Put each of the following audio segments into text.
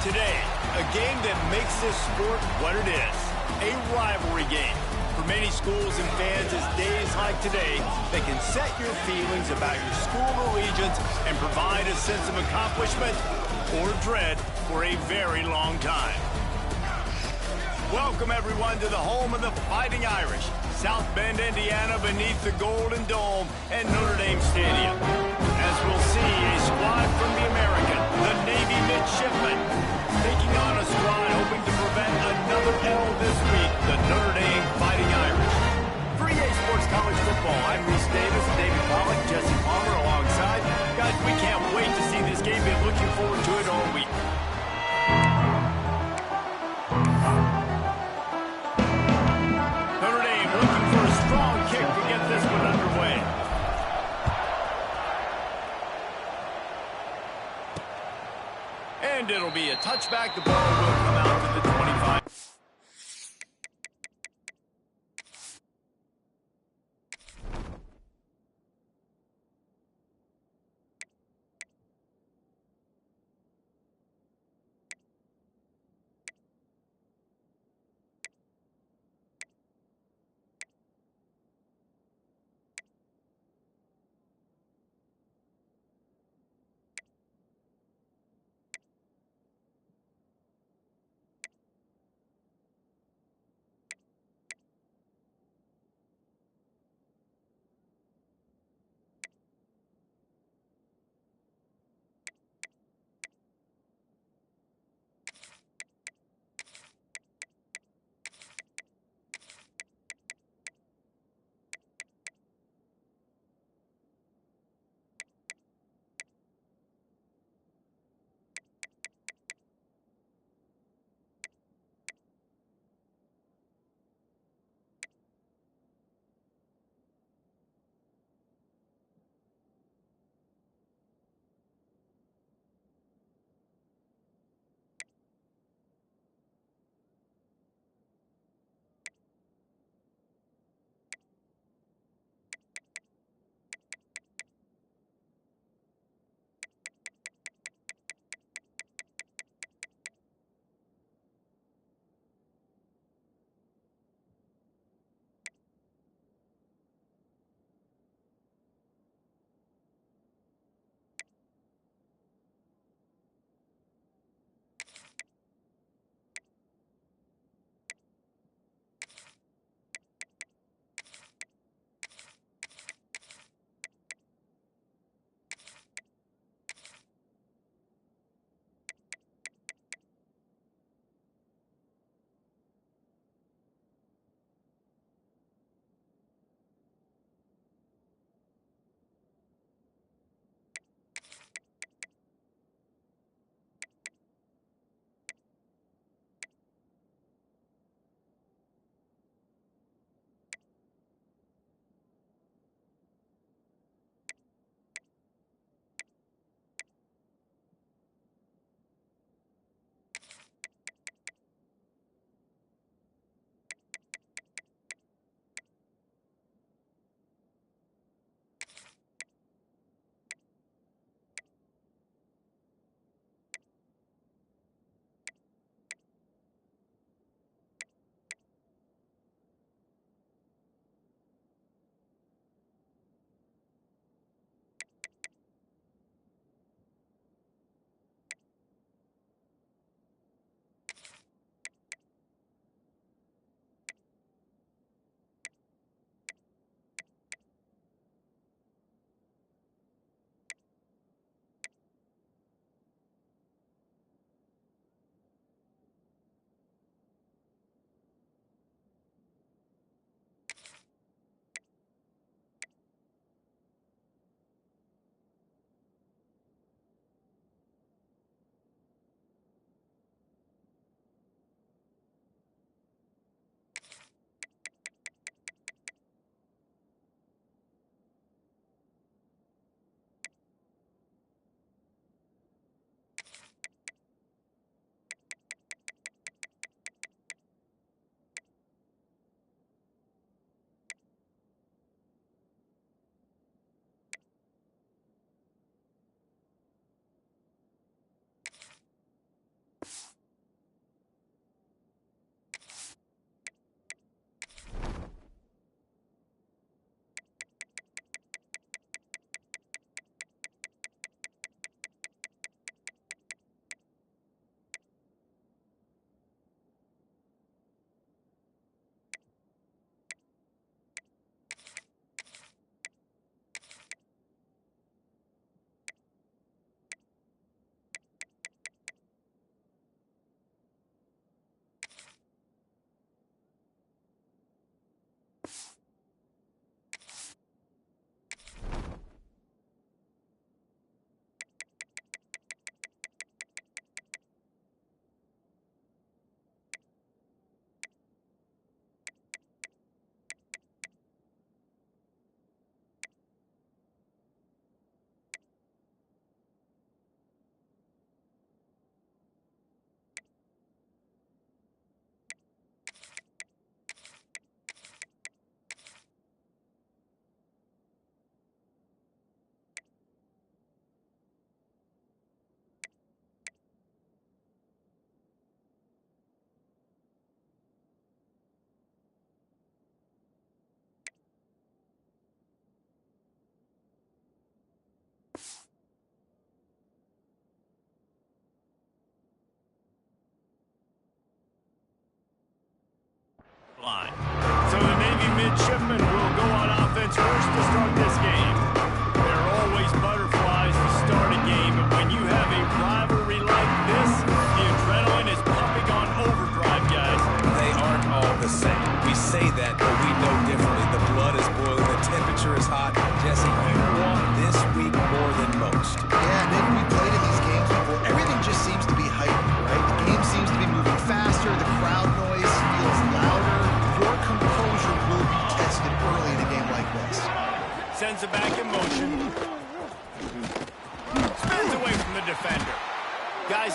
Today, a game that makes this sport what it is, a rivalry game. For many schools and fans, it's days like today that can set your feelings about your school allegiance and provide a sense of accomplishment or dread for a very long time. Welcome, everyone, to the home of the Fighting Irish, South Bend, Indiana, beneath the Golden Dome at Notre Dame Stadium. As we'll see, a squad from the American, the Navy midshipmen, taking on a squad hoping to prevent another L this week, the Notre Dame Fighting Irish. For EA Sports College Football, I'm Reese Davis, David Pollock, Jesse Palmer alongside. Guys, we can't wait to see this game. Been looking forward to it all week. Notre Dame looking for a strong kick to get this one underway. And it'll be a touchback. The ball will come out to the 25.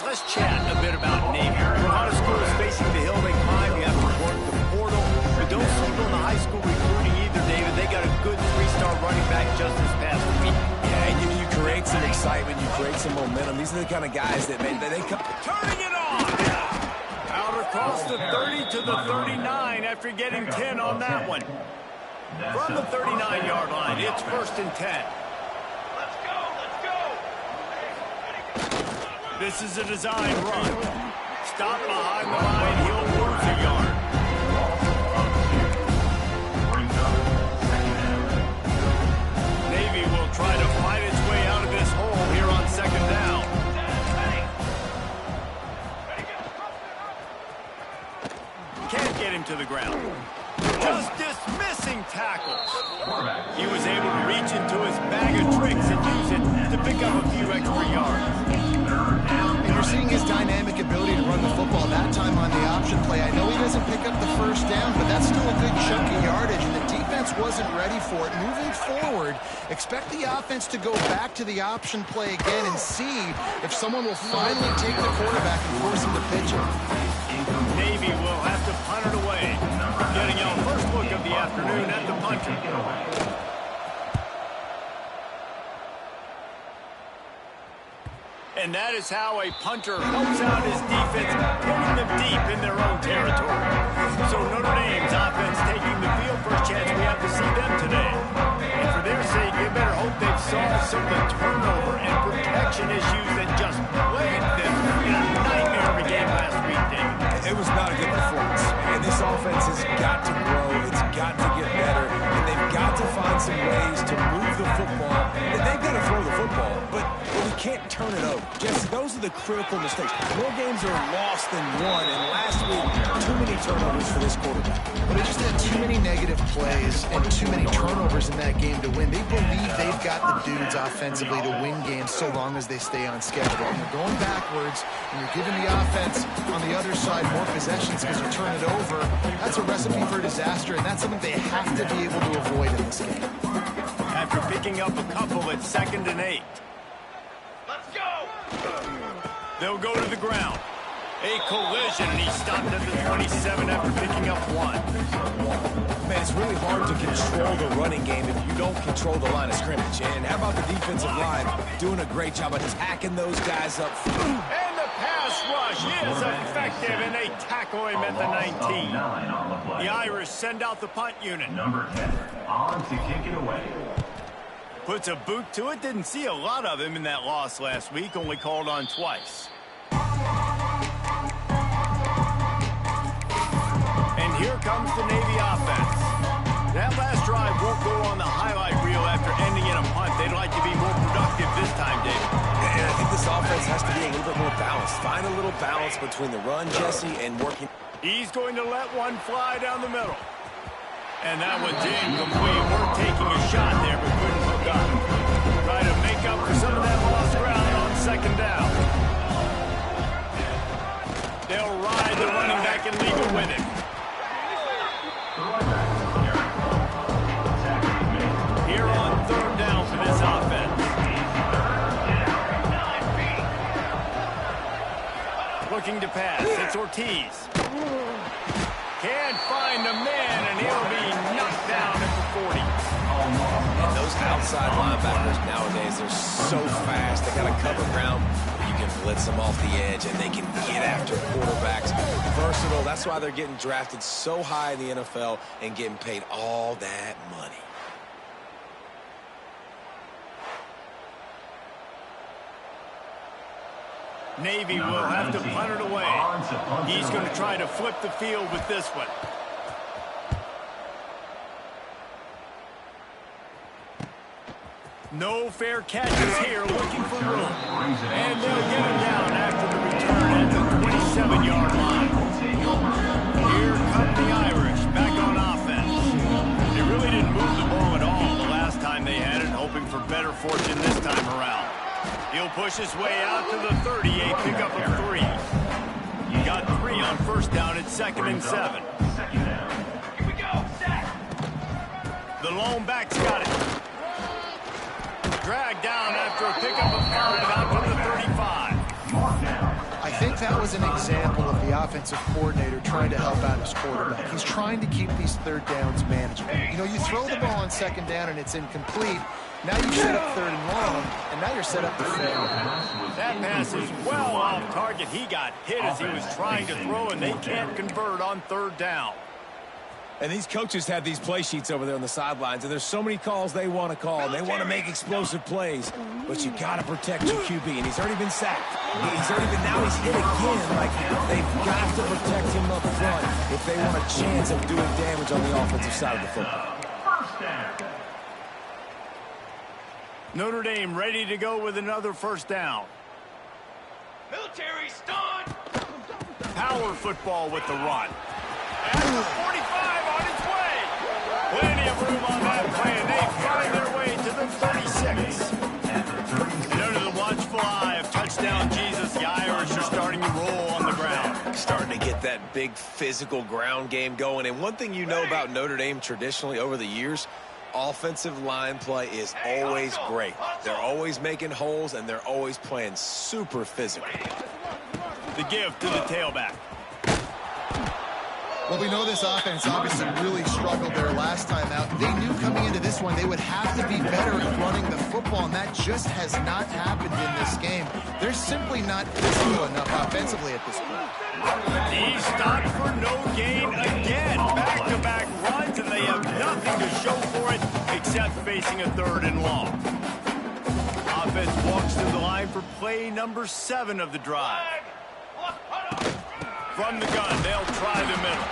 let's chat a bit about Navy. A lot of schools facing the hill they climb. You have to work the portal. But don't sleep on the high school recruiting either, David. They got a good three-star running back just this past week. Yeah, and you create some excitement. You create some momentum. These are the kind of guys that they come. Turning it on! Out across the 30 to the 39 after getting 10 on that one. From the 39-yard line, it's 1st and 10. This is a design run. Stop behind the line, he'll lose a yard. Navy will try to fight its way out of this hole here on 2nd down. Can't get him to the ground. Just dismissing tackles. He was able to reach into his bag of tricks and use it to pick up a few extra yards. And you're seeing his dynamic ability to run the football. That time on the option play, I know he doesn't pick up the 1st down, but that's still a good chunk of yardage, and the defense wasn't ready for it. Moving forward, expect the offense to go back to the option play again and see if someone will finally take the quarterback and force him to pitch it. Navy will have to punt it away. Getting our first look of the afternoon at the punter. And that is how a punter helps out his defense, hitting them deep in their own territory. So Notre Dame's offense taking the field. First chance we have to see them today. And for their sake, you better hope they've solved some of the turnover and protection issues that just plagued them in a nightmare of a game last week, David. It was not a good performance. And this offense has got to grow. It's got to get better. And they've got to find some ways to move the football. And they've got to throw the football. But we can't turn it over. Jesse, those are the critical mistakes. More games are lost than won. And last week, too many turnovers for this quarterback. But they just had too many negative plays and too many turnovers in that game to win. They believe they've got the dudes offensively to win games so long as they stay on schedule. And you're going backwards, and you're giving the offense on the other side more possessions because you turn it over. That's a recipe for disaster, and that's something they have to be able to avoid in this game. After picking up a couple at 2nd and 8. Let's go! They'll go to the ground. A collision, and he stopped at the 27 after picking up 1. Man, it's really hard to control the running game if you don't control the line of scrimmage. And how about the defensive line doing a great job of attacking those guys up front? And the pass rush is effective, and they tackle him at the 19. The Irish send out the punt unit. Number 10, on to kick it away. Puts a boot to it. Didn't see a lot of him in that loss last week. Only called on twice. And here comes the Navy offense. That last drive won't go on the highlight reel after ending in a punt. They'd like to be more productive this time, David. And I think this offense has to be a little bit more balanced. Find a little balance between the run, Jesse, and working. He's going to let one fly down the middle. And that one's incomplete. We're taking a shot there, but couldn't hook up. Try to make up for some of that lost ground on 2nd down. They'll ride the running back and leave it with him. Here on 3rd down for this offense. Looking to pass. It's Ortiz. Can't find the man, and he'll be knocked down at the 40. And those outside linebackers nowadays, they're so fast. They got to cover ground. You can blitz them off the edge, and they can get after quarterbacks. Versatile. That's why they're getting drafted so high in the NFL and getting paid all that money. Navy will have to punt it away. He's going to try to flip the field with this one. No fair catches here, looking for room. And they'll get him down after the return at the 27-yard line. Here come the Irish, back on offense. They really didn't move the ball at all the last time they had it, hoping for better fortune this time around. He'll push his way out to the 30, a pickup of 3. He got 3 on 1st down at 2nd and 7. Here we go, set. The lone back's got it. Dragged down after a pickup of 5 out to the 35. that was an example of the offensive coordinator trying to help out his quarterback. He's trying to keep these third downs manageable. You know, you throw the ball on second down and it's incomplete. Now you set up third and long, and now you're set up to fail. That pass is well off target. He got hit as he was trying to throw, and they can't convert on third down. And these coaches have these play sheets over there on the sidelines, and there's so many calls they want to call, and they want to make explosive plays. But you got to protect your QB, and he's already been sacked. Now he's hit again. Like, they've got to protect him up front if they want a chance of doing damage on the offensive side of the football. First down. Notre Dame ready to go with another first down. Military stunned. Power football with the run. At the 45 on its way. Plenty of room on that play, and they find their way to the 36. And under the watchful eye of touchdown Jesus, the Irish are starting to roll on the ground. Starting to get that big physical ground game going. And one thing you know about Notre Dame traditionally over the years, offensive line play is always great. They're always making holes, and they're always playing super physical. The give to the tailback. Well, we know this offense obviously really struggled there last time out. They knew coming into this one they would have to be better at running the football, and that just has not happened in this game. They're simply not physical enough offensively at this point. He stopped for no gain again. Back-to-back runs, and they have nothing to show for it except facing a third and long. Offense walks to the line for play number 7 of the drive. From the gun, they'll try the middle.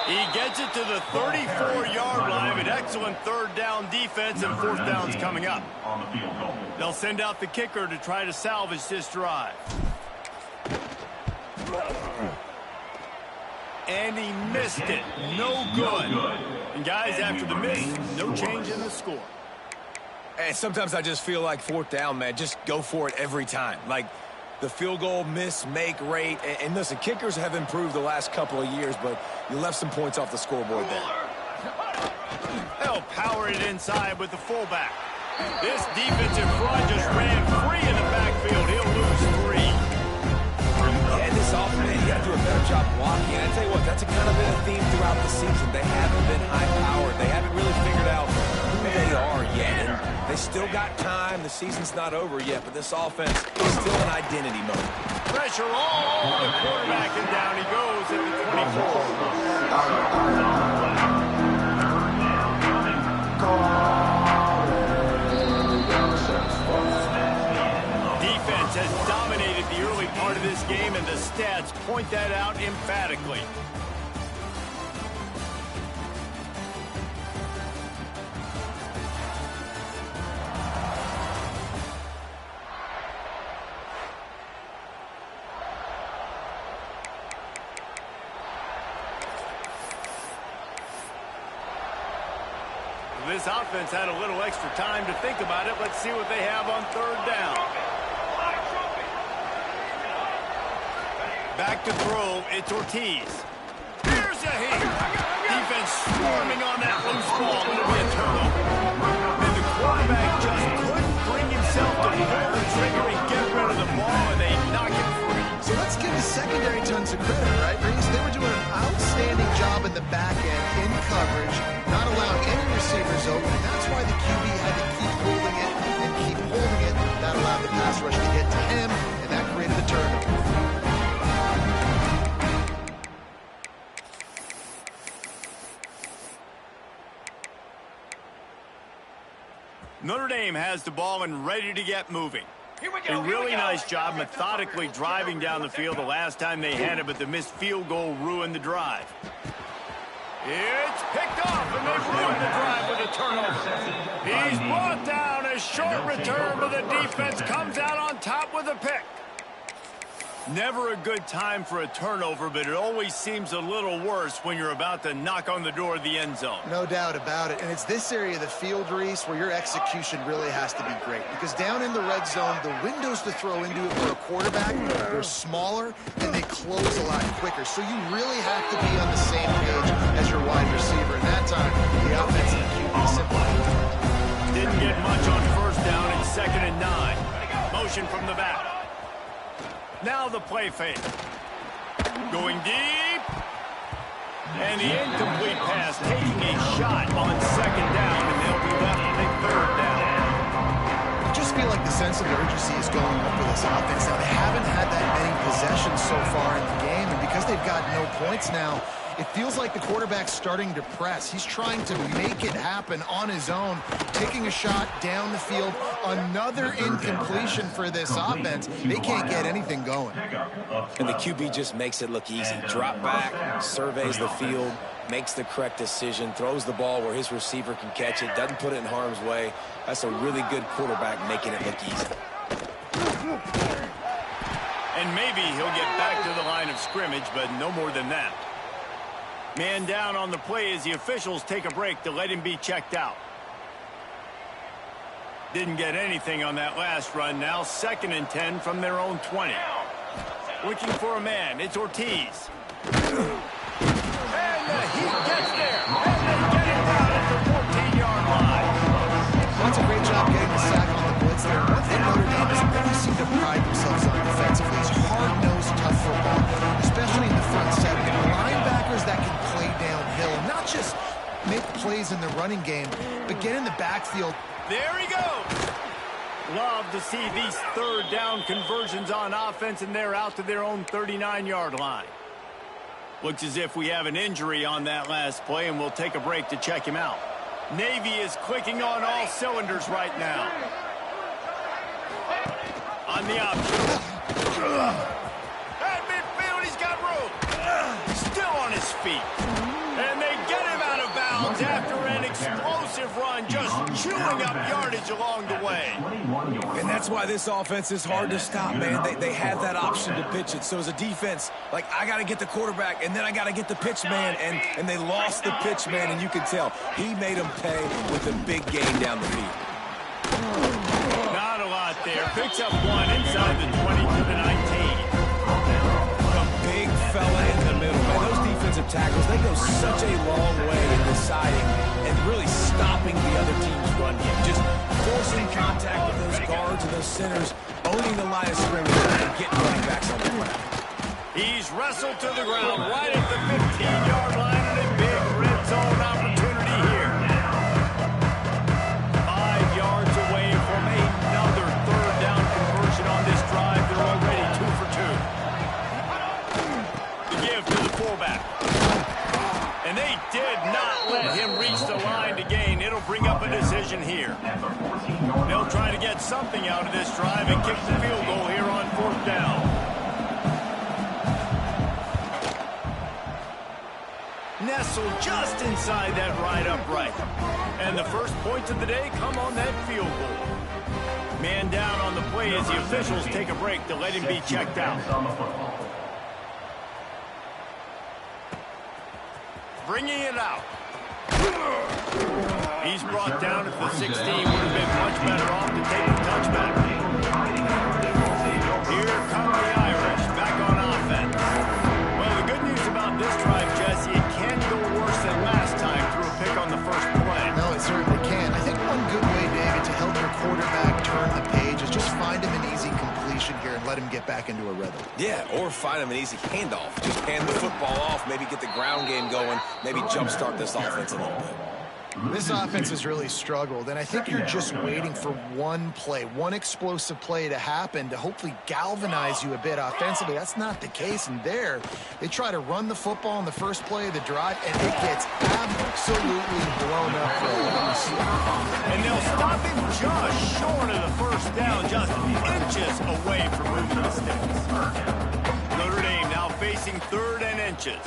He gets it to the 34-yard line. An excellent third down defense, and fourth down's coming up. On the field goal. They'll send out the kicker to try to salvage this drive. And he missed it. No good. And guys, after the miss, no change in the score. And sometimes I just feel like fourth down, man, just go for it every time. Like, the field goal miss-make rate. And listen, kickers have improved the last couple of years, but you left some points off the scoreboard there. They'll power it inside with the fullback. This defensive front just ran free in the backfield. He'll lose 3. Yeah, this offense, man, you got to do a better job blocking. And I tell you what, that's kind of been a theme throughout the season. They haven't been high-powered. They haven't really figured out who they are yet. And they still got time. The season's not over yet, but this offense is still in identity mode. Pressure all over the quarterback, and down he goes at the 24. Defense has dominated the early part of this game, and the stats point that out emphatically. This offense had a little extra time to think about it. Let's see what they have on third down. Back to throw, it's Ortiz. Here's a hit. Defense swarming on that loose ball. It'll be a turnover. And the quarterback just couldn't bring himself to pull the trigger and get rid of the ball, and they knock it free. So let's give the secondary tons of credit, right, Reese? They were doing an outstanding job in the back end, in coverage, not allowing any receivers open, and that's why the QB had to keep holding it and keep holding it. That allowed the pass rush to get to him, and that created a turnover. Notre Dame has the ball and ready to get moving. A really nice job methodically driving down the field the last time they had it, but the missed field goal ruined the drive. It's picked off, and they ruined the drive with a turnover. He's brought down. A short return, but the defense comes out on top with a pick. Never a good time for a turnover, but it always seems a little worse when you're about to knock on the door of the end zone. No doubt about it. And it's this area of the field, Reese, where your execution really has to be great. Because down in the red zone, the windows to throw into it for a quarterback are smaller, and they close a lot quicker. So you really have to be on the same page as your wide receiver. And that time, the offensive QB simply didn't get much on first down and 2nd and 9. Motion from the back. Now the play fake. Going deep. And the incomplete pass taking a shot on second down, and they'll be left with a third down. I just feel like the sense of urgency is going up for this offense. Now, they haven't had that many possessions so far in the game, and because they've got no points now, it feels like the quarterback's starting to press. He's trying to make it happen on his own, taking a shot down the field. Another incompletion for this offense. They can't get anything going. And the QB just makes it look easy. Drop back, surveys the field, makes the correct decision, throws the ball where his receiver can catch it, doesn't put it in harm's way. That's a really good quarterback making it look easy. And maybe he'll get back to the line of scrimmage, but no more than that. Man down on the play as the officials take a break to let him be checked out. Didn't get anything on that last run. Now 2nd and 10 from their own 20. Looking for a man. It's Ortiz. And he gets there. And they get him down at the 14-yard line. That's a great job getting the sack on the blitz there. One thing Notre Dame has always seemed to pride themselves on defensively is hard-nosed, tough football, especially in the front seven. Linebackers that can play downhill, not just make plays in the running game, but get in the backfield. There he goes. Love to see these third down conversions on offense, and they're out to their own 39-yard line. Looks as if we have an injury on that last play, and we'll take a break to check him out. Navy is clicking on all cylinders right now. On the option. At midfield, he's got room. Still on his feet. And they get him out of bounds after an explosive run, just chewing up yardage along the way. And that's why this offense is hard to stop, man. They have that option to pitch it. So as a defense, like, I got to get the quarterback, and then I got to get the pitch man, and they lost the pitch man, and you can tell. He made them pay with a big gain down the field. Not a lot there. Picks up one inside the 20 to the 19. A big fella in the middle. Man, those defensive tackles, they go such a long way in deciding and really stopping the other team's run game. Just forcing contact with those guards and those centers, owning the line of scrimmage, and getting running backs on the ground. He's wrestled to the ground right at the 15-yard line, and a big red zone opportunity here. 5 yards away from another third down conversion on this drive. They're already 2 for 2. The give to the fullback. And they did not let him reach the line to gain. It'll bring up a decision here. They'll try to get something out of this drive and kick the field goal here on 4th down. Nestled just inside that right upright. And the first points of the day come on that field goal. Man down on the play as the officials take a break to let him be checked out. Bringing it out. He's brought down at the 16. Would have been much better off to take the touchback. Here come the Irish back on offense. Well, the good news about this drive, Jesse, it can go worse than last time through a pick on the first play. No, it certainly can. I think one good way, David, to help your quarterback turn the page is just find him an easy completion here and let him get back into a rhythm. Yeah, or find him an easy handoff. Just hand the football off, maybe get the ground game going, maybe jumpstart this offense a little bit. This offense has really struggled, and I think you're just waiting for one play, one explosive play to happen to hopefully galvanize you a bit offensively. That's not the case, and there, they try to run the football in the first play of the drive, and it gets absolutely blown up for a loss. And they'll stop him just short of the first down, just inches away from moving the sticks. Notre Dame now facing 3rd and inches.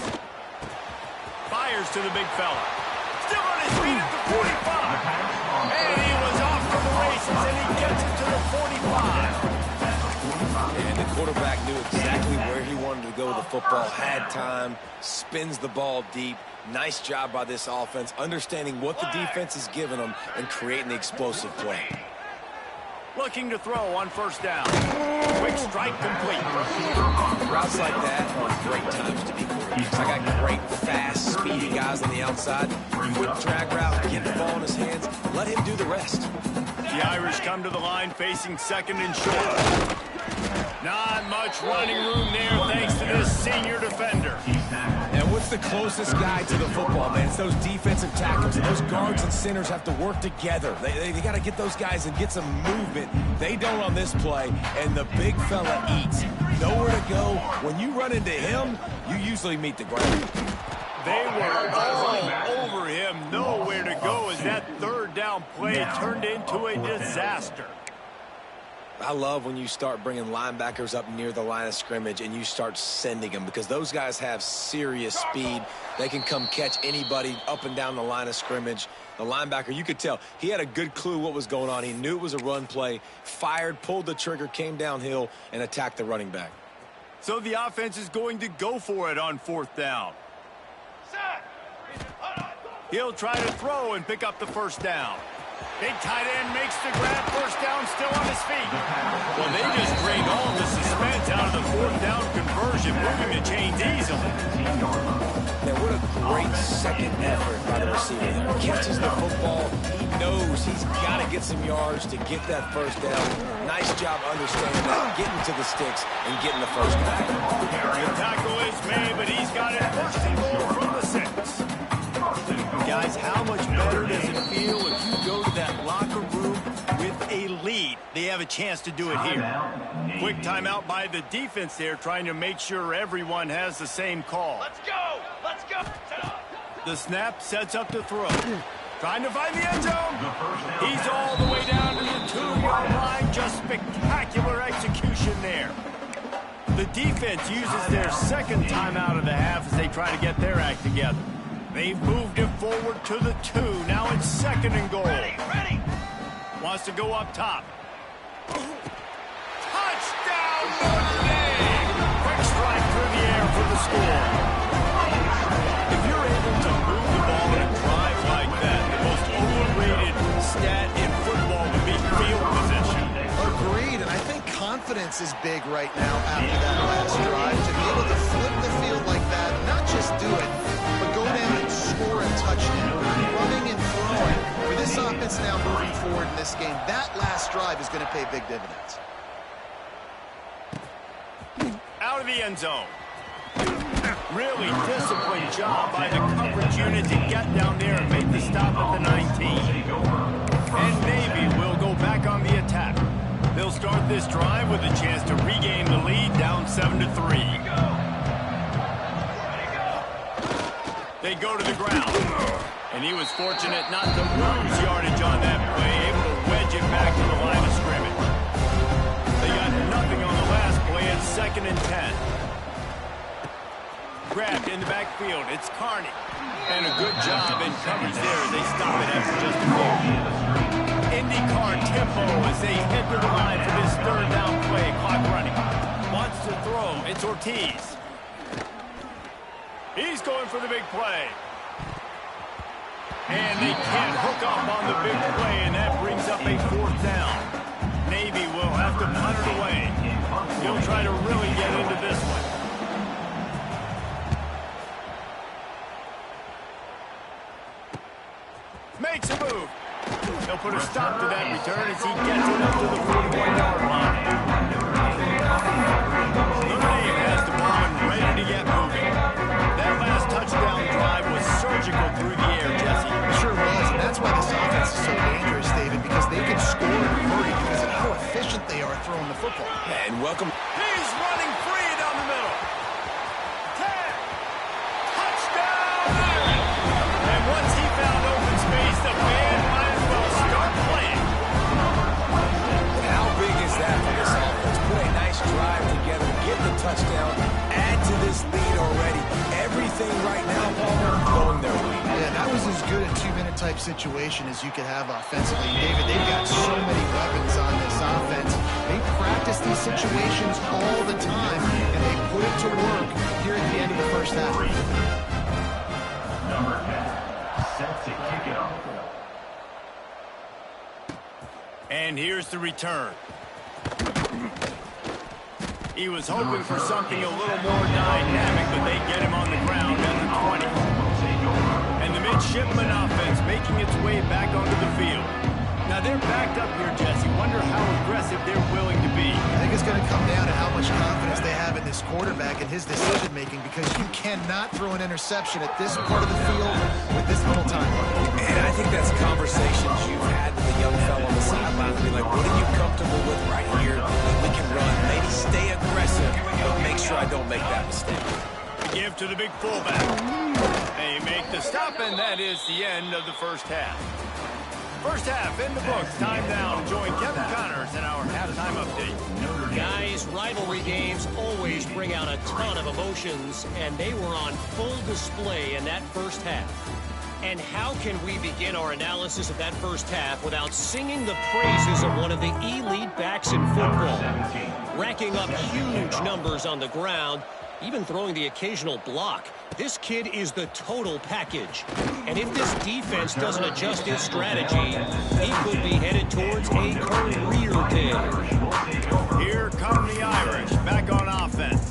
Fires to the big fella. Still on his feet at the 45. And he was off to the races, and he gets it to the 45. And the quarterback knew exactly where he wanted to go with the football, had time, spins the ball deep. Nice job by this offense, understanding what the defense is giving them and creating the explosive play. Looking to throw on 1st down. Quick strike complete. Routes like that are great times to be quarterbacks. I got great, fast, speedy guys on the outside. Quick drag route, get the ball in his hands, let him do the rest. The Irish come to the line facing 2nd and short. Not much running room there thanks to this senior defender. And what's the closest guy to the football, man? It's those defensive tackles. And those guards and centers have to work together. They got to get those guys and get some movement. They don't on this play, and the big fella eats. Nowhere to go. When you run into him, you usually meet the ground. They were all over him. Nowhere to go as that third down play turned into a disaster. I love when you start bringing linebackers up near the line of scrimmage and you start sending them, because those guys have serious speed. They can come catch anybody up and down the line of scrimmage. The linebacker, you could tell, he had a good clue what was going on. He knew it was a run play, fired, pulled the trigger, came downhill, and attacked the running back. So the offense is going to go for it on fourth down. He'll try to throw and pick up the first down. Big tight end makes the grab, first down, still on his feet. Well, they just drained all the suspense out of the fourth down conversion, moving the chains easily. Now, what a great second effort by the receiver there. Catches the football. He knows he's got to get some yards to get that first down. Nice job understanding that, getting to the sticks and getting the first down. The tackle is made, but he's got it first and goal from the 6. Guys, how much better does it feel if you go to that locker room with a lead? They have a chance to do it here. Quick timeout by the defense there, trying to make sure everyone has the same call. Let's go! Let's go! The snap sets up the throw. Trying to find the end zone. He's all the way down to the 2-yard line. Just spectacular execution there. The defense uses their second timeout of the half as they try to get their act together. They've moved it forward to the 2. Now it's second and goal. Ready! Wants to go up top. Touchdown, Notre Dame! Quick strike through the air for the score. If you're able to move the ball in a drive like that, the most overrated stat in football would be field position. Agreed, and I think confidence is big right now after that last drive. To be able to flip the field like that, not just do it, but go down and score a touchdown, running and throwing. For this offense now moving forward in this game, that last drive is going to pay big dividends. Out of the end zone. Really disciplined job by the coverage unit to get down there and make the stop at the 19. And Navy will go back on the attack. They'll start this drive with a chance to regain the lead, down 7-3. They go to the ground. And he was fortunate not to lose yardage on that play, able to wedge it back to the line of scrimmage. They got nothing on the last play at 2nd and 10. Grabbed in the backfield. It's Carney. And a good job in coverage there as they stop it after just a few. IndyCar tempo as they head to the line for this third down play. Clock running. Wants to throw. It's Ortiz. He's going for the big play. And they can't hook up on the big play, and that brings up a 4th down. Navy will have to punt it away. He'll try to really get into this one. Makes a move. He'll put a stop to that return as he gets it up to the 41-yard line. Notre Dame has the ball and ready to get moving. That last touchdown drive was surgical through the air, Jesse. It sure was, and that's why this offense is so dangerous, David, because they can score in a hurry because of how efficient they are throwing the football. And welcome. He's running free down the middle. 10. Touchdown, Aaron. And once he found open space, the band might as well start playing. How big is that for this offense? Put a nice drive together, get the touchdown, add to this lead already. Everything right now, Palmer, going their way. Yeah, that was as good a 2-minute type situation as you could have offensively. David, they've got so many weapons on this offense. They practice these situations all the time, and they put it to work here at the end of the first half. Number 10, set to kick it off. And here's the return. He was hoping for something a little more dynamic, but they get him on the ground at the 20. And the midshipman offense making its way back onto the field. Now they're backed up here, Jesse. Wonder how aggressive they're willing to be. I think it's going to come down to how quarterback and his decision-making, because you cannot throw an interception at this part of the field with this little time left. And I think that's conversations you've had with the young fellow on the sideline. Be like, what are you comfortable with right here that we can run? Maybe stay aggressive, but make sure I don't make that mistake. Give to the big fullback. They make the stop, and that is the end of the first half. First half in the books. Time now to join Kevin Connors in our halftime update. Guys, rivalry games always bring out a ton of emotions, and they were on full display in that first half. And how can we begin our analysis of that first half without singing the praises of one of the elite backs in football? Racking up huge numbers on the ground, even throwing the occasional block. This kid is the total package. And if this defense doesn't adjust his strategy, he could be headed towards a career day. Here come the Irish, back on offense.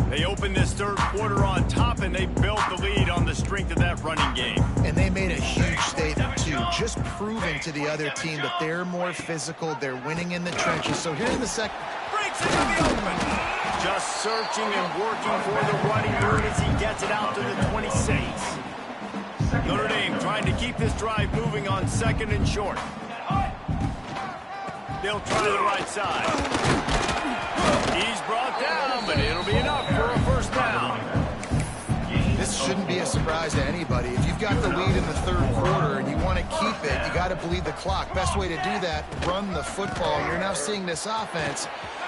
They opened this third quarter on top, and they built the lead on the strength of that running game. And they made a huge statement, too, just proving to the other team that they're more physical, they're winning in the trenches. So here in the second... Breaks it to the open. Just searching and working for the running move as he gets it out to the 26. Notre Dame trying to keep this drive moving on second and short. They'll try the right side. He's brought down, but it'll be enough for a first down. This shouldn't be a surprise to anybody. If you've got the lead in the third quarter and you want to keep it, you got to bleed the clock. Best way to do that, run the football. You're now seeing this offense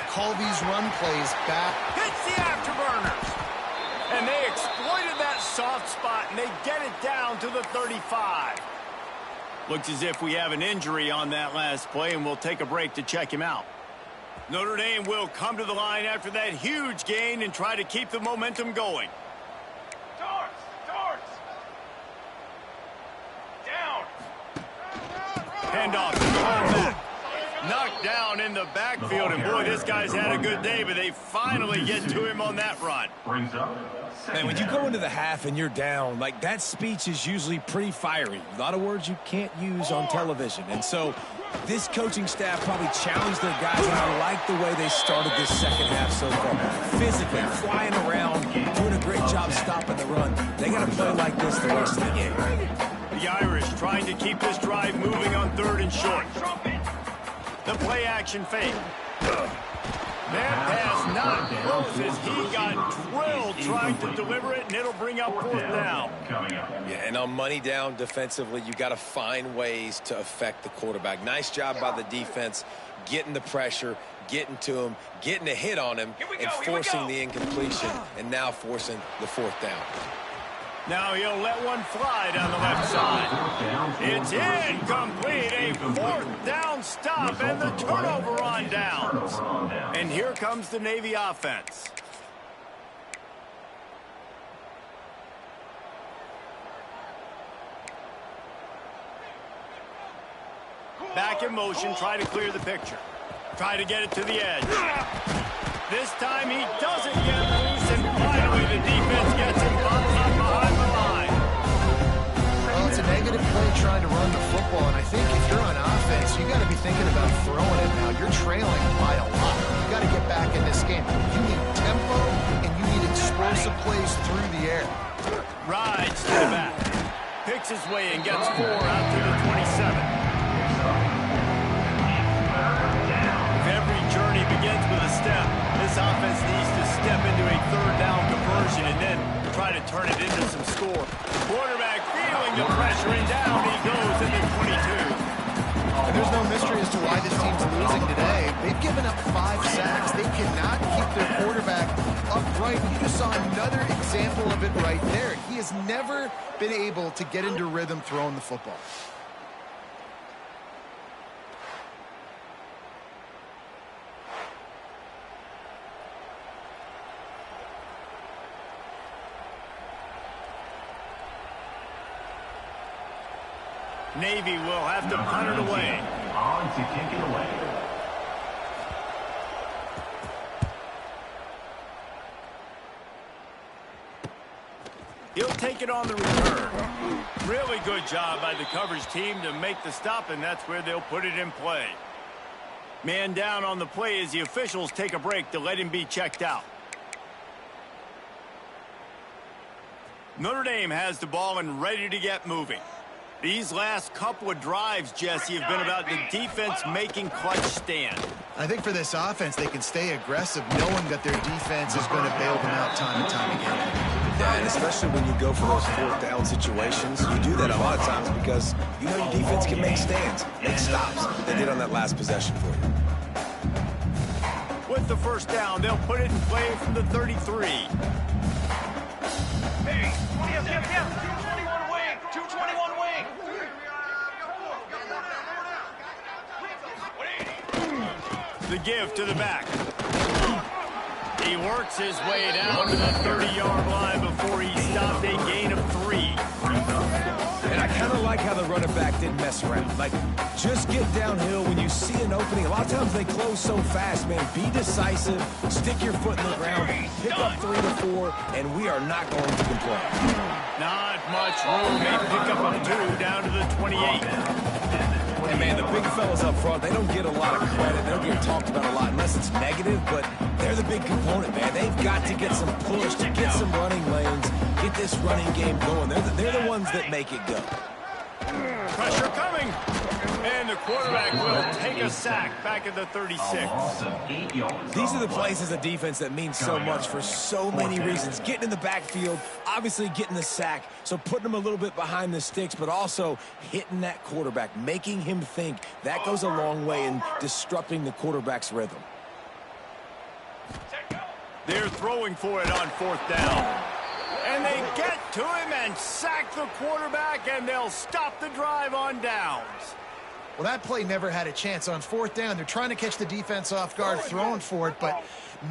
call these run plays back. Hits the afterburners. And they exploited that soft spot, and they get it down to the 35. Looks as if we have an injury on that last play, and we'll take a break to check him out. Notre Dame will come to the line after that huge gain and try to keep the momentum going. Down. Handoff to the back. Knocked down in the backfield, and boy, this guy's had a good day, but they finally get to him on that run. Brings up. Man, when you go into the half and you're down, like, that speech is usually pretty fiery. A lot of words you can't use on television. And so this coaching staff probably challenged their guys, and I like the way they started this second half so far. Physically, flying around, doing a great job stopping the run. They got to play like this the rest of the game. The Irish trying to keep this drive moving on third and short. The play-action fake. That pass not close as he got drilled trying to deliver it, and it'll bring up fourth down. Yeah, and on money down defensively, you got to find ways to affect the quarterback. Nice job by the defense, getting the pressure, getting to him, getting a hit on him, and forcing the incompletion, and now forcing the fourth down. Now he'll let one fly down the left side. It's incomplete, a fourth down stop, and the turnover on downs. And here comes the Navy offense. Back in motion, try to clear the picture. Try to get it to the edge. This time he doesn't get loose, and finally the defense gets him bottled up behind the line. Well, it's a negative play trying to run the football, and I think if you're on offense, you got to be thinking about throwing it now. You're trailing by a lot. You got to get back in this game. You need tempo, and you need explosive plays through the air. Rides to the back. Picks his way and gets 4 out to the 27. Every journey begins with a step. This offense needs to step into a third down conversion and then try to turn it into some score. Quarterback feeling the pressure, and down he goes at the 22. And there's no mystery as to why this team's losing today. They've given up 5 sacks. They cannot keep their quarterback upright. You just saw another example of it right there. He has never been able to get into rhythm throwing the football. Navy will have to punt it away. On to kick it away. He'll take it on the return. Really good job by the coverage team to make the stop, and that's where they'll put it in play. Man down on the play as the officials take a break to let him be checked out. Notre Dame has the ball and ready to get moving. These last couple of drives, Jesse, have been about the defense making clutch stand. I think for this offense, they can stay aggressive knowing that their defense is going to bail them out time and time again. Yeah, and especially when you go for those fourth down situations, you do that a lot of times because you know your defense can make stands, make stops. They did on that last possession for you. With the first down, they'll put it in play from the 33. Hey, 221 wing, 221 wing. The give to the back. He works his way down to the 30-yard line before he stopped a gain of 3. And I kind of like how the running back didn't mess around. Like, just get downhill when you see an opening. A lot of times they close so fast, man. Be decisive, stick your foot in the ground, pick up 3 to 4, and we are not going to complain. Not much room. They pick up a 2 down to the 28. And, man, the big fellas up front, they don't get a lot of credit. They don't get talked about a lot unless it's negative, but they're the big component, man. They've got to get some push, to get some running lanes, get this running game going. They're the ones that make it go. Pressure coming. And the quarterback will take a sack back at the 36. These are the plays as a defense that mean so much for so many reasons. Getting in the backfield, obviously getting the sack, so putting them a little bit behind the sticks, but also hitting that quarterback, making him think. That goes a long way in disrupting the quarterback's rhythm. They're throwing for it on fourth down. And they get to him and sack the quarterback, and they'll stop the drive on downs. Well, that play never had a chance. On fourth down, they're trying to catch the defense off guard, throwing for it, but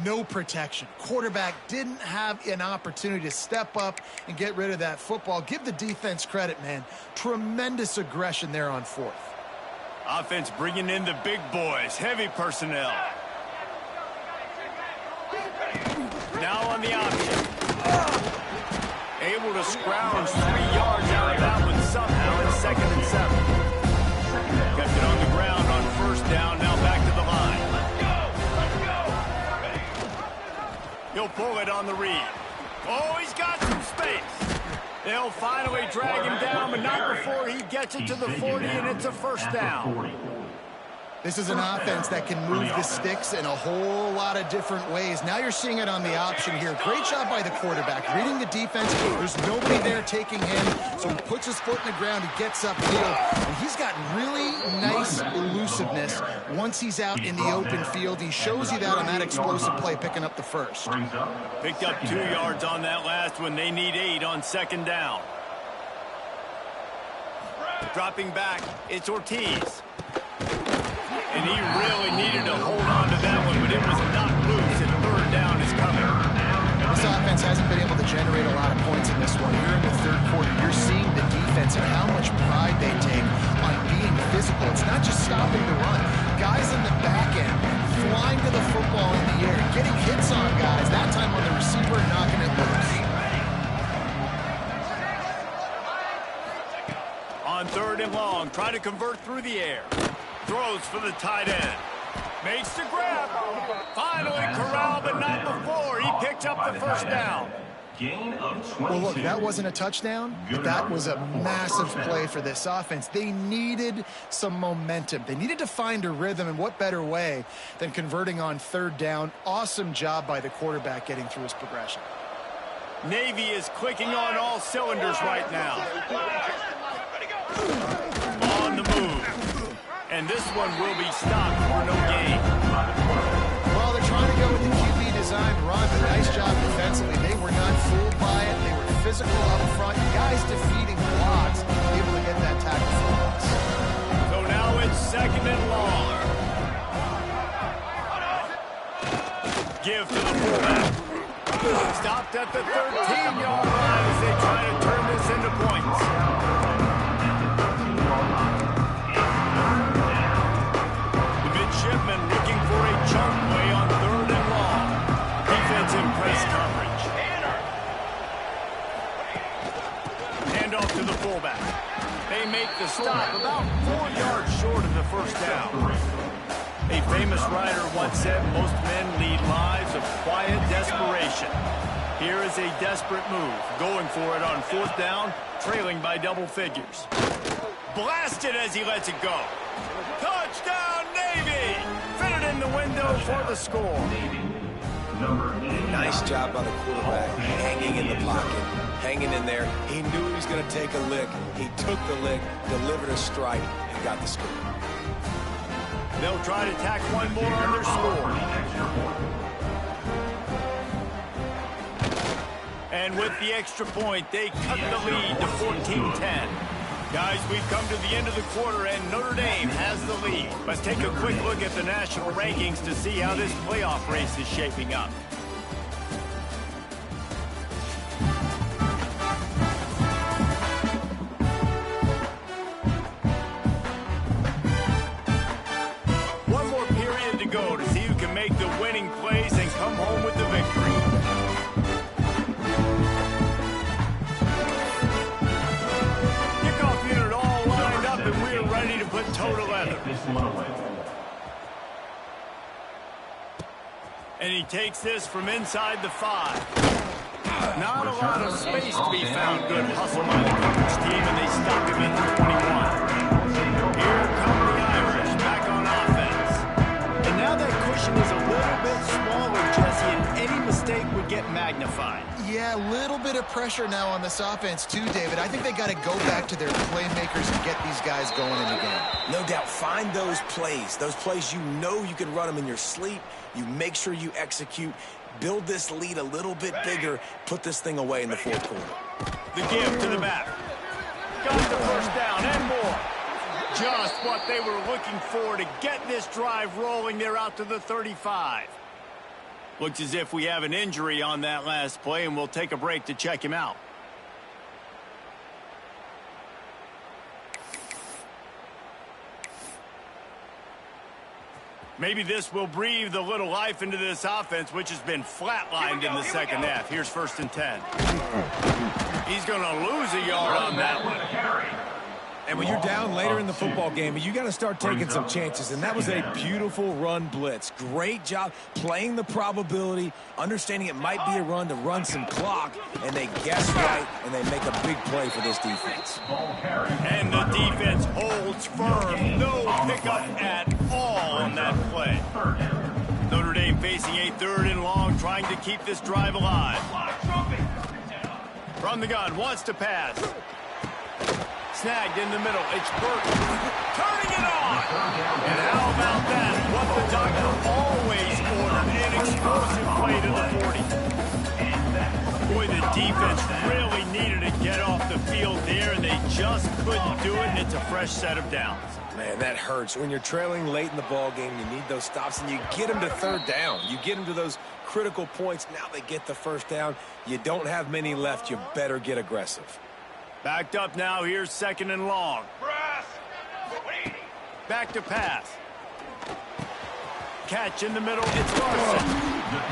no protection. Quarterback didn't have an opportunity to step up and get rid of that football. Give the defense credit, man. Tremendous aggression there on fourth. Offense bringing in the big boys, heavy personnel. Now on the option. Able to scrounge 3 yards out of that one somehow in 2nd and 7. Kept it on the ground on first down, now back to the line. He'll pull it on the read. Oh, he's got some space. They'll finally drag him down, but not before he gets it to the 40, and it's a first down. This is an offense that can move the sticks in a whole lot of different ways. Now you're seeing it on the option here. Great job by the quarterback. Reading the defense. There's nobody there taking him. So he puts his foot in the ground. He gets upfield. And he's got really nice elusiveness once he's out in the open field. He shows you that on that explosive play, picking up the first. Picked up 2 yards on that last one. They need 8 on 2nd down. Dropping back, it's Ortiz. And he really needed to hold on to that one, but it was not loose, and 3rd down is coming. This offense hasn't been able to generate a lot of points in this one. Here in the 3rd quarter, you're seeing the defense and how much pride they take on being physical. It's not just stopping the run. Guys in the back end flying to the football in the air, getting hits on guys, that time on the receiver, knocking it loose. On 3rd and long, try to convert through the air. Throws for the tight end. Makes the grab. Finally corralled, but not before. He picked up the first down. Well, look, that wasn't a touchdown, but that was a massive play for this offense. They needed some momentum. They needed to find a rhythm, and what better way than converting on 3rd down. Awesome job by the quarterback getting through his progression. Navy is clicking on all cylinders right now. On the move. And this one will be stopped for no gain. Well, they're trying to go with the QB design run, but nice job defensively. They were not fooled by it. They were physical up front. Guys defeating blocks, able to get that tackle for loss. So now it's 2nd and long. Give to the fullback. Stopped at the 13-yard line as they try to turn this into points. Midshipman looking for a chunk play on 3rd and long. Defense in press coverage. Hand off to the fullback. They make the stop about 4 yards short of the first down. A famous writer once said most men lead lives of quiet desperation. Here is a desperate move. Going for it on 4th down, trailing by double figures. Blasted as he lets it go. Touchdown, Navy! Fitted in the window for the score. Nice job by the quarterback, hanging in the pocket, hanging in there. He knew he was going to take a lick. He took the lick, delivered a strike, and got the score. They'll try to tack one more on their score. And with the extra point, they cut the lead to 14-10. Guys, we've come to the end of the quarter, and Notre Dame has the lead. Let's take a quick look at the national rankings to see how this playoff race is shaping up. One more period to go to see who can make the winning plays and come home with the victory. Total leather. And he takes this from inside the 5. Not a lot of space to be found. Good hustle by the coverage team, and they stop him at the 21. Here come the Irish back on offense. And now that cushion is a little bit smaller, Jesse, and any mistake would get magnified. Yeah, a little bit of pressure now on this offense too, David. I think they got to go back to their playmakers and get these guys going in the game. No doubt, find those plays you know you can run them in your sleep. You make sure you execute, build this lead a little bit bigger, put this thing away in the 4th quarter. The give to the back. Got the first down and more. Just what they were looking for to get this drive rolling. They're out to the 35. Looks as if we have an injury on that last play, and we'll take a break to check him out. Maybe this will breathe a little life into this offense, which has been flatlined in the second half. Here's 1st and 10. He's going to lose a yard on that one. And when you're down later in the football game, you got to start taking some chances. And that was a beautiful run blitz. Great job playing the probability, understanding it might be a run to run some clock, and they guess right, and they make a big play for this defense. And the defense holds firm. No pickup at all on that play. Notre Dame facing a 3rd and long, trying to keep this drive alive. From the gun, wants to pass. Snagged in the middle. It's Burton. Turning it on. And how about that? What the doctor always ordered. An explosive play to the 40. Boy, the defense really needed to get off the field there, and they just couldn't do it, and it's a fresh set of downs. Man, that hurts. When you're trailing late in the ball game, you need those stops, and you get them to 3rd down. You get them to those critical points. Now they get the 1st down. You don't have many left. You better get aggressive. Backed up now. Here's 2nd and long. Back to pass. Catch in the middle. It's Larson.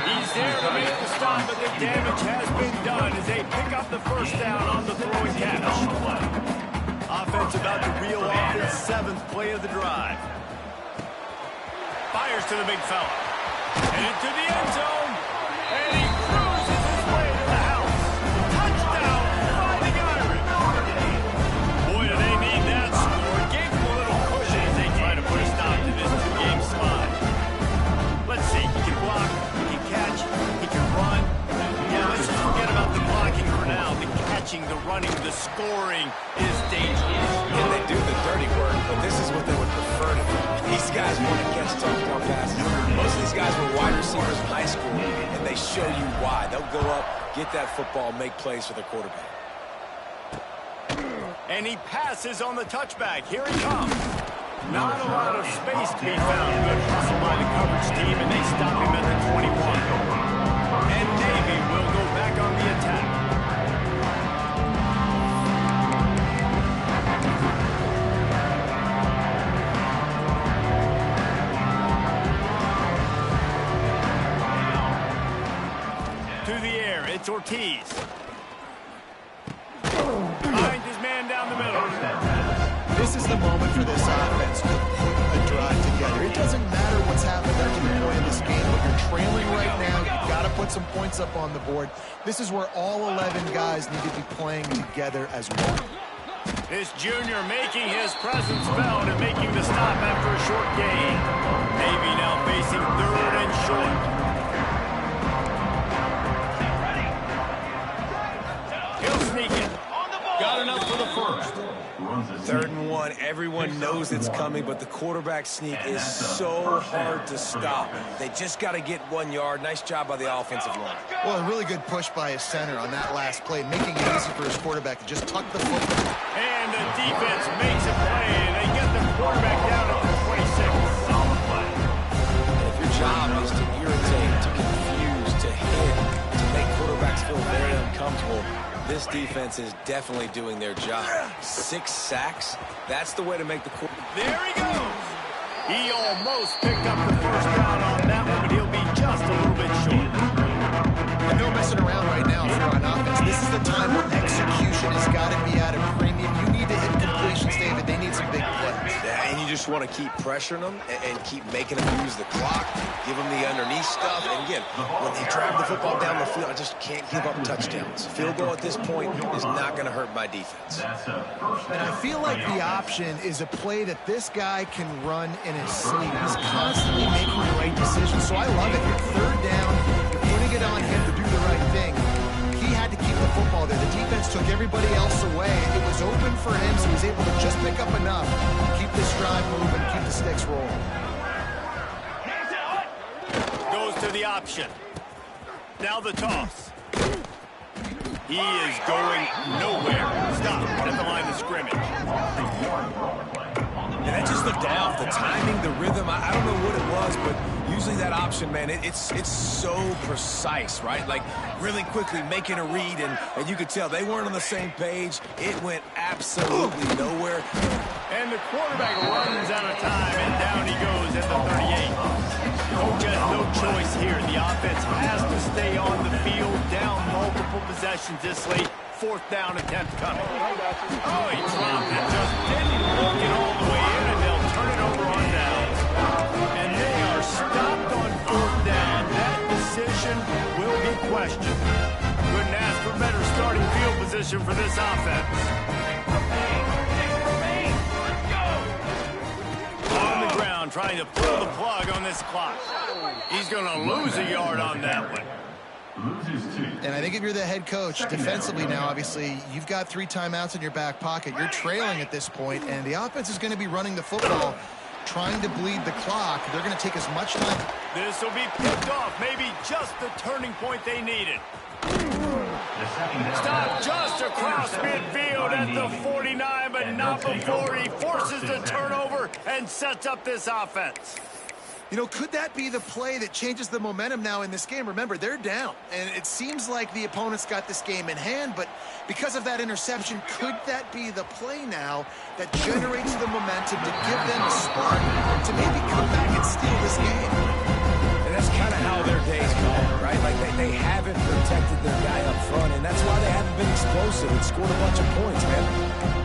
He's there to make the stop, but the damage has been done as they pick up the 1st down on the throw and catch. Offense about to reel off its 7th play of the drive. Fires to the big fella. And into the end zone. And he cruises his way to the house. Touchdown, Fighting Irish. Boy, do they need that score. Gave them a little cushion as they try to put a stop to this 2-game slide. Let's see. He can block. He can catch. He can run. Yeah, let's just forget about the blocking for now. The catching, the running, the scoring is dangerous. And they do the dirty work, but this is what they would prefer to do. These guys want to catch touchdown passes. Most of these guys were wide receivers in high school, and they show you why. They'll go up, get that football, make plays for the quarterback. And he passes on the touchback. Here he comes. Not a lot of space to be found. Good hustle by the coverage team, and they stop him at the 21. And Navy will go back on the attack. To the air, it's Ortiz. Finds his man down the middle. This is the moment for this offense to put a drive together. It doesn't matter what's happened up to the point in this game. When you're trailing right now, you've got got to put some points up on the board. This is where all 11 guys need to be playing together as one. This junior making his presence felt and making the stop after a short gain. Navy now facing 3rd and short. He'll sneak it. Got enough for the first. 3rd and 1. Everyone knows it's coming, but the quarterback sneak is so hard to stop. They just got to get 1 yard. Nice job by the offensive line. Well, a really good push by his center on that last play, making it easy for his quarterback to just tuck the football. And the defense makes a play, and they get the quarterback down at the 26. Solid play. And if your job is to irritate, to confuse, to hit, to make quarterbacks feel very uncomfortable, this defense is definitely doing their job. 6 sacks, that's the way to make the quarterback. There he goes. He almost picked up the first down on that one, but he'll be just a little bit short. And no messing around right now if you're on offense. This is the time where execution has got to be at a premium. You need to hit completions, David. They need some big plays. Yeah, and you just want to keep pressuring them and keep making them use the clock, give them the underneath stuff. And again, when they drive the football down the field, I just can't give up touchdowns. Field goal at this point is not going to hurt my defense. And I feel like the option is a play that this guy can run in his sleep. He's constantly making the right decision, so I love it. You're 3rd down, you're putting it on him to do the right thing. He had to keep the football there. The defense took everybody else away. It was open for him, so he was able to just pick up enough, keep this drive moving, keep the sticks rolling. Goes to the option. Now the toss. He is going nowhere. Stop at the line of scrimmage. And that just looked off. The timing, the rhythm, I don't know what it was, but usually that option, man, it's so precise, right? Like really quickly making a read, and you could tell they weren't on the same page. It went absolutely nowhere. And the quarterback runs out of time, and down he goes at the 38. Coach has no choice here. The offense has to stay on the field, down multiple possessions this late. 4th down attempt coming. Oh, he dropped it. Just didn't look it all the way in, and they'll turn it over on downs. And they are stopped on 4th down. That decision will be questioned. Couldn't ask for better starting field position for this offense. On the ground, trying to pull the plug on this clock. He's going to lose a yard on that one. And I think if you're the head coach, defensively now, obviously, you've got 3 timeouts in your back pocket. You're trailing at this point, and the offense is going to be running the football, trying to bleed the clock. They're going to take as much time. This will be picked off. Maybe just the turning point they needed. Stop just across midfield at the 49, but not before he forces the turnover and sets up this offense. You know, could that be the play that changes the momentum now in this game? Remember, they're down, and it seems like the opponent's got this game in hand, but because of that interception, could that be the play now that generates the momentum to give them a spark to maybe come back and steal this game? And that's kind of how their day's gone, right? Like they haven't protected their guy up front, and that's why they haven't been explosive and scored a bunch of points, man.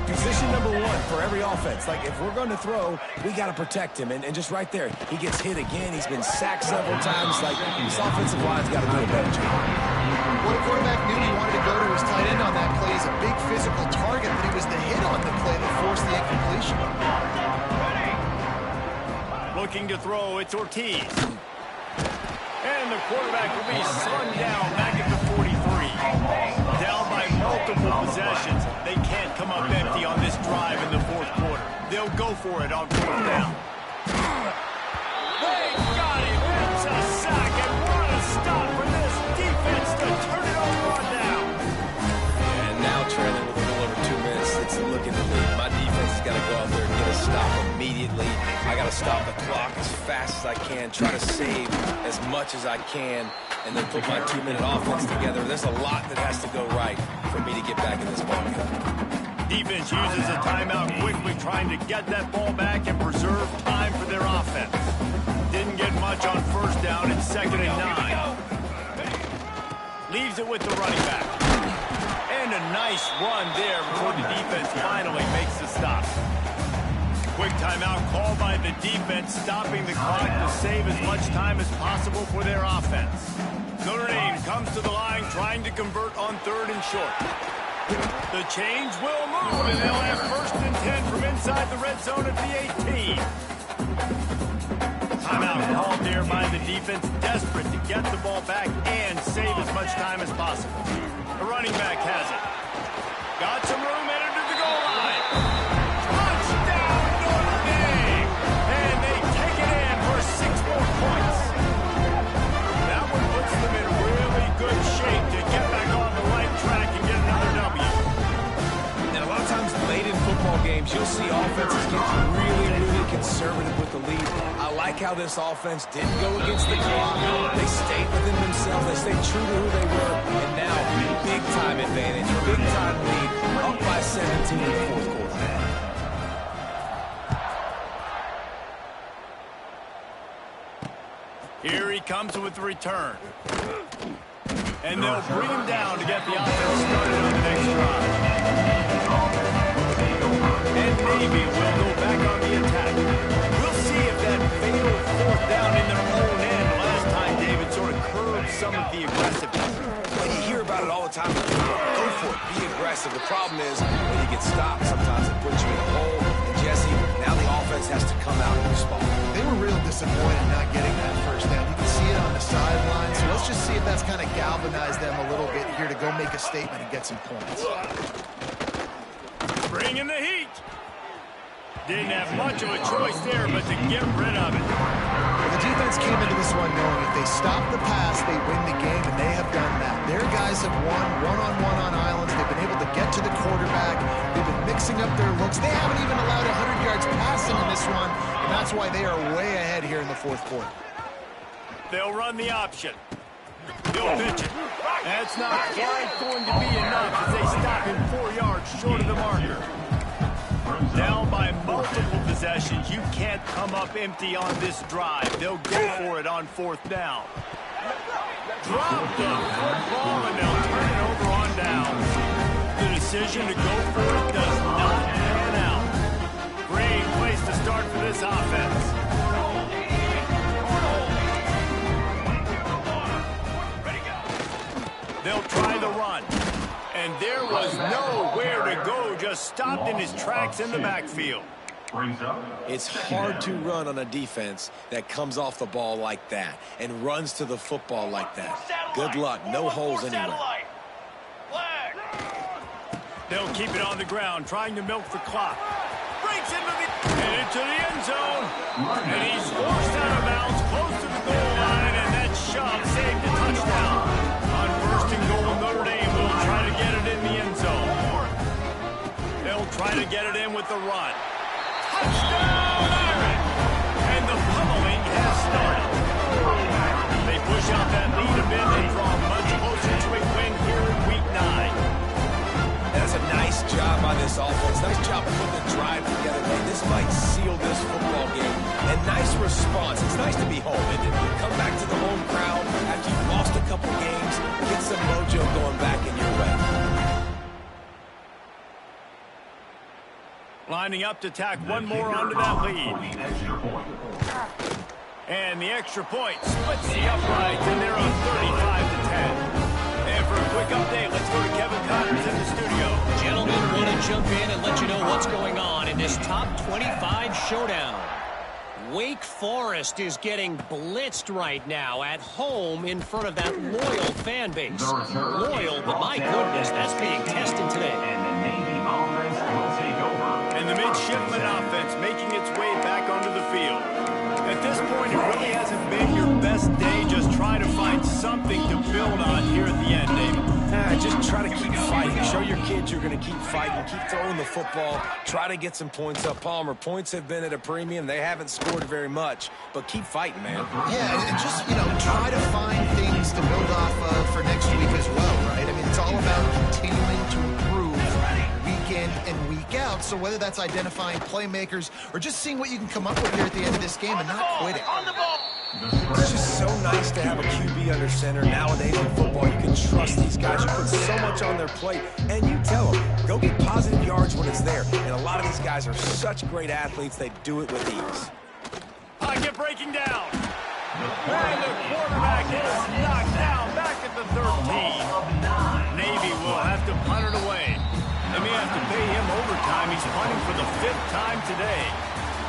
Position number 1 for every offense. Like, if we're going to throw, we got to protect him. And just right there, he gets hit again. He's been sacked several times. Like, this offensive line's got to do a better job. What a quarterback knew he wanted to go to his tight end on that play. He's a big physical target, but it was the hit on the play that forced the incompletion. Looking to throw, it's Ortiz. And the quarterback will be slung down back at the 43. Down by multiple possessions. They can't come up empty on this drive in the 4th quarter. They'll go for it on 4th down. They got him. It's a sack. And what a stop for this defense to turn it over on down. And now trailing with a little over 2 minutes, it's looking to lead. My defense has got to go out there and get a stop immediately. I got to stop the clock as fast as I can, try to save as much as I can, and then put my 2-minute offense together. There's a lot that has to go right for me to get back in this ballgame. Defense uses a timeout quickly, trying to get that ball back and preserve time for their offense. Didn't get much on 1st down. It's 2nd and 9. Leaves it with the running back. And a nice run there before the defense finally makes the stop. Quick timeout called by the defense, stopping the clock to save as much time as possible for their offense. Notre Dame comes to the line trying to convert on 3rd and short. The change will move, and they'll have 1st and 10 from inside the red zone at the 18. Timeout called there by the defense, desperate to get the ball back and save as much time as possible. The running back has it. Got some room, headed to the goal line. Touchdown, Notre Dame! And they take it in for 6 more points. That one puts them in really good shape to get back on the right track and get another W. And a lot of times late in football games, you'll see offenses get really conservative with the lead. I like how this offense didn't go against the clock. They stayed within themselves. They stayed true to who they were. And now, big-time advantage, big-time lead, up by 17 in the 4th quarter. Here he comes with the return. And they'll bring him down to get the offense started on the next drive. And Navy will go back on the attack. We'll see if that fatal 4th down in their own end last time, David, sort of curbed some of the aggressiveness. Well, you hear about it all the time. Go for it. Be aggressive. The problem is when you get stopped, sometimes it puts you in a hole. And, Jesse, now the offense has to come out and respond. They were real disappointed not getting that 1st down. You can see it on the sideline. So let's just see if that's kind of galvanized them a little bit here to go make a statement and get some points. Bring in the heat. Didn't have much of a choice there, but to get rid of it. Well, the defense came into this one knowing if they stop the pass, they win the game, and they have done that. Their guys have won one-on-one on islands. They've been able to get to the quarterback. They've been mixing up their looks. They haven't even allowed 100 yards passing in this one, and that's why they are way ahead here in the 4th quarter. They'll run the option. They'll pitch it. That's not quite going to be enough as they stop him 4 yards short of the marker. Down by multiple possessions. You can't come up empty on this drive. They'll go for it on 4th down. Drop the football, and they'll turn it over on downs. The decision to go for it does not pan out. Great place to start for this offense. They'll try the run. And there was nowhere to go, just stopped in his tracks in the backfield. It's hard to run on a defense that comes off the ball like that and runs to the football like that. Good luck. No holes anywhere. They'll keep it on the ground, trying to milk the clock. Breaks into the end zone. And he's forced out of bounds, close to the goal line, and that shove saved a touchdown. On 1st and goal, Notre Dame will try to get it in the end zone. They'll try to get it in with the run. Touchdown, Irish! And the pummeling has started. They push out that lead a bit and draw much closer to a win here in Week 9. That's a nice job by this offense. Nice job of putting the drive together. Man, this might seal this football game. And nice response. It's nice to be home, isn't it? Come back to the home crowd after you've lost a couple games. Get some mojo going back in your way. Lining up to tack one more onto that lead. And the extra point splits the uprights, and they're on 35-10. And for a quick update, let's go to Kevin Connors in the studio. Gentlemen, want to jump in and let you know what's going on in this top 25 showdown. Wake Forest is getting blitzed right now at home in front of that loyal fan base. Loyal, but my goodness, that's being tested today. And the midshipman offense making its way back onto the field. At this point, it really hasn't been your best day. Just try to find something to build on here at the end, David. Just try to keep fighting. Show your kids you're going to keep fighting. Keep throwing the football. Try to get some points up. Palmer, points have been at a premium. They haven't scored very much, but keep fighting, man. Yeah, and just, try to find things to build off of for next week as well, right? I mean, it's all about continuing to improve week in and week out. So whether that's identifying playmakers or just seeing what you can come up with here at the end of this game and not quitting. It's just so nice to have a QB under center. Nowadays in football, you can trust these guys. You put so much on their plate, and you tell them, go get positive yards when it's there. And a lot of these guys are such great athletes, they do it with ease. Pocket breaking down. And the quarterback is knocked down. to punt it away. They may have to pay him overtime. He's punting for the 5th time today.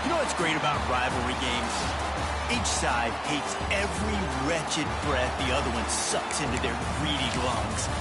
You know what's great about rivalry games? Each side hates every wretched breath the other one sucks into their greedy lungs.